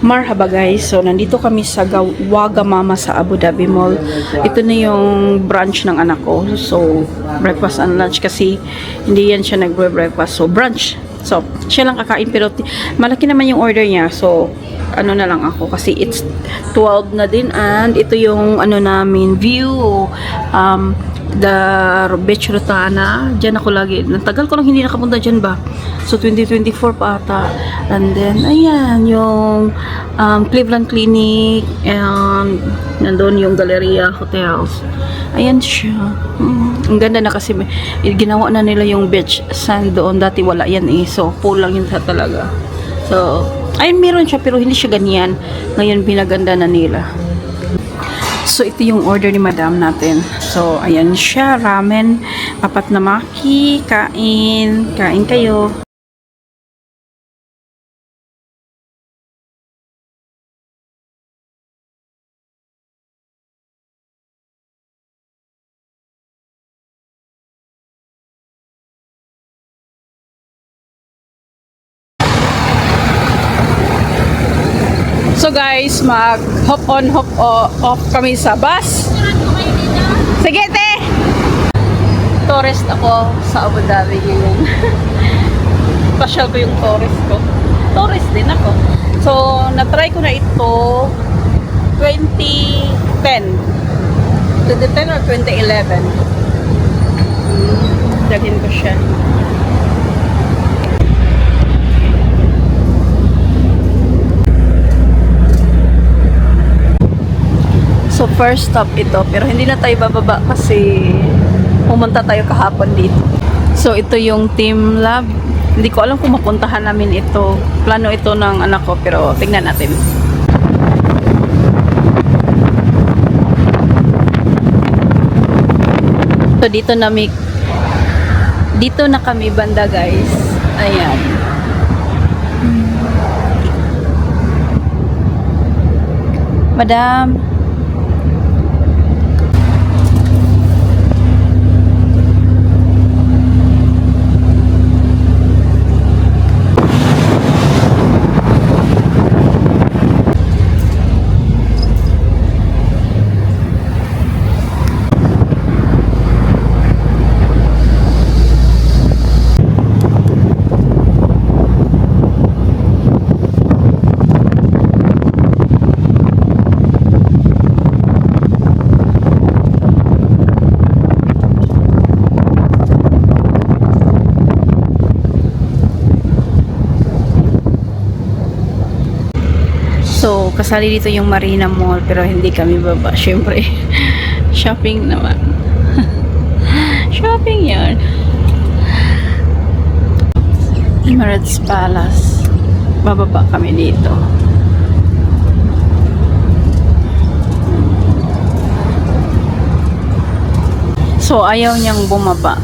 Marhaba guys, so nandito kami sa Wagamama sa Abu Dhabi Mall. Ito na yung brunch ng anak ko. So, breakfast and lunch kasi hindi yan siya nagbre-breakfast. So, brunch. So, siya lang kakain pero malaki naman yung order niya. So, ano na lang ako kasi it's 12 na din and ito yung ano namin view the Beach Rotana. Diyan ako lagi. Natagal ko lang hindi nakapunta dyan ba. So, 2024 pa ata. And then, ayan, yung Cleveland Clinic and nandun yung Galleria Hotels. Ayan siya. Ang ganda na kasi ginawa na nila yung beach sand doon. Dati wala yan eh. So, pool lang yun talaga. So, ayun, meron siya pero hindi siya ganyan. Ngayon, binaganda na nila. So, ito yung order ni madam natin. So, ayan siya. Ramen, apat na maki, kain. Kain kayo. So guys, mag hop on, hop off kami sa bus. Sige te! Tourist ako sa Abu Dhabi ngayon. Pasyal ko yung tourist ko. Tourist din ako. So, na-try ko na ito 2010. 2010 or 2011. Dalhin ko siya. So, first stop ito. Pero hindi na tayo bababa kasi pumunta tayo kahapon dito. So, ito yung Team Lab. Hindi ko alam kung mapuntahan namin ito. Plano ito ng anak ko pero tingnan natin. So, dito na kami banda guys. Ayan. Madam. So, kasali dito yung Marina Mall pero hindi kami baba. Siyempre, shopping naman. Shopping yan. Emirates Palace. Bababa kami dito. So, ayaw niyang bumaba.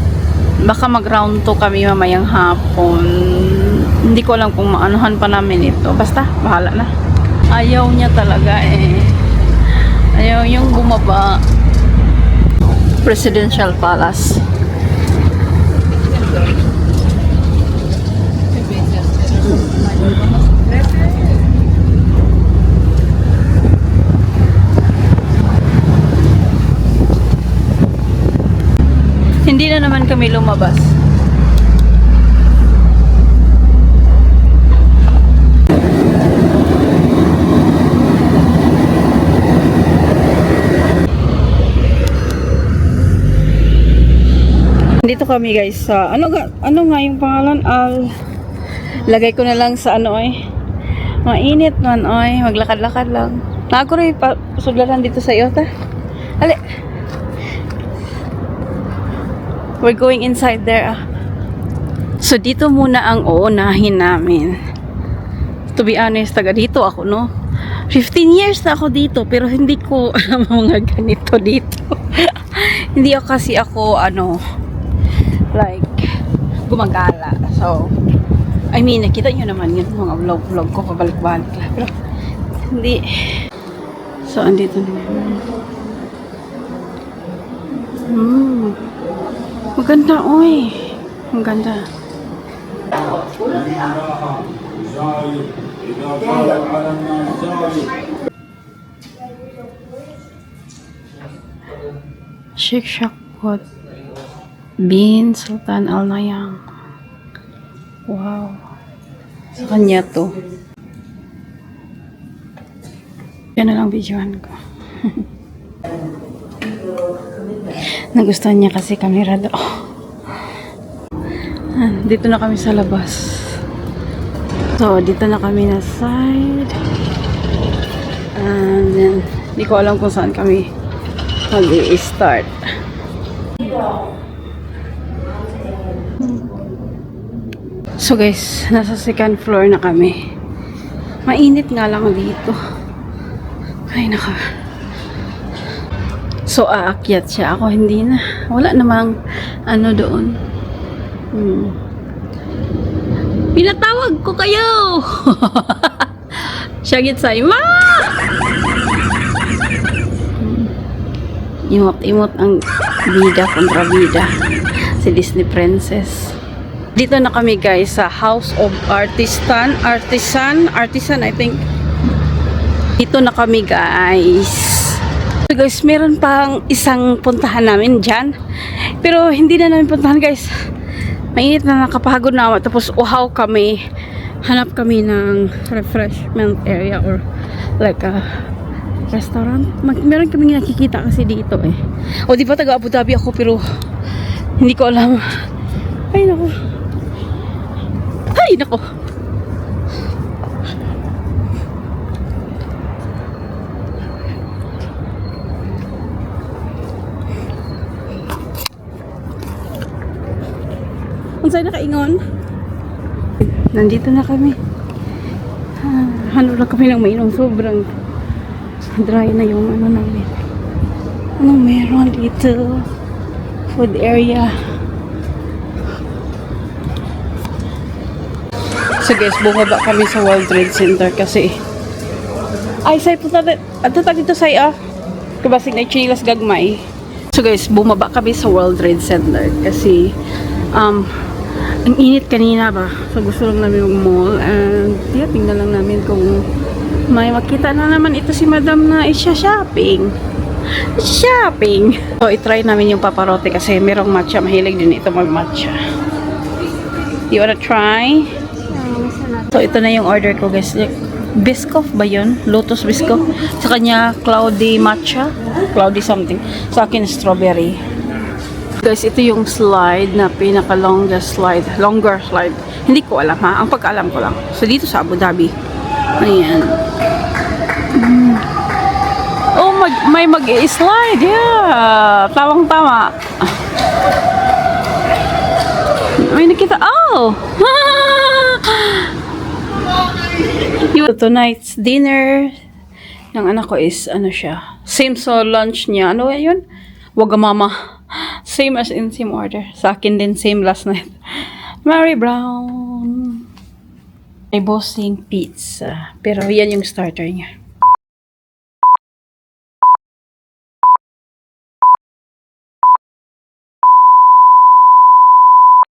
Baka mag-round 2 kami mamayang hapon. Hindi ko alam kung maanuhan pa namin ito. Basta, bahala na. Ayaw niya talaga eh. Ayaw yung bumaba. Presidential Palace. Hindi na naman kami lumabas. Dito kami guys sa ano nga yung pangalan lagay ko na lang sa ano mainit man maglakad-lakad lang. Ako rin pasuglaran dito sa iyo ta. Ali. We're going inside there. So dito muna ang uunahin namin. To be honest, taga dito ako no. 15 years na ako dito pero hindi ko alam mga ganito dito. Hindi ako kasi ako like gumagala. So I mean, nakita nyo naman yun mga vlog ko pabalik-balik lang. Pero hindi. So andito naman. Maganda oy. Ang ganda. Sheikh Shakbut bin Sultan Al Nayang. Wow. Sa kanya to. Yan na lang videohan ko. Nagustuhan niya kasi camera do. Dito na kami sa labas. So, dito na kami na side. And then, hindi ko alam kung saan kami mag-i-start. So guys, nasa second floor na kami. Mainit nga lang dito. Ay naka. So aakyat siya. Ako hindi na. Wala namang ano doon. Pinatawag ko kayo! Siya git sa ima! Imot-imot ang bida kontra bida. Si Disney Princess. Dito na kami guys sa House of Artisan I think. Dito na kami guys. So guys, meron pang isang puntahan namin dyan. Pero hindi na namin puntahan guys. Mainit na, nakapagod na. Tapos uhaw kami. Hanap kami ng refreshment area or like a restaurant. Meron kami nakikita kasi dito eh. O di ba taga Abu Dhabi ako pero hindi ko alam. Ay nako. Ay nako. Unsay nakaingon? Nandito na kami. Hanap lang kami ng mainom. Sobrang dry na yung ano namin. Anong meron dito? Food area. So guys, bumaba kami sa World Trade Center kasi ay say punta ato tag dito say kabasig na chilas gagmay. So guys, bumaba kami sa World Trade Center kasi ang init kanina ba. So gusto lang namin mag-mall and tingnan lang namin kung may makita na naman ito si Madam na isya-shopping. Shopping. So i-try namin yung paparote kasi merong matcha. Mahilig din ito mag-matcha. You wanna try? So, ito na yung order ko, guys. Biscoff ba yun? Lotus Biscoff. Sa kanya, cloudy matcha. Cloudy something. Sa akin, strawberry. Guys, ito yung slide na pinaka-longest slide. Longer slide. Hindi ko alam, ha? Ang pagkaalam ko lang. So, dito sa Abu Dhabi. Ayan. Oh, may mag-i-slide. Yeah. Tawang-tawa. May nakita. Oh! Tonight's dinner ng anak ko is ano siya, same sa lunch niya, ano yun? Wagamama, same as in same order sa akin din, same last night. Mary Brown ay bossing pizza, pero yan yung starter niya.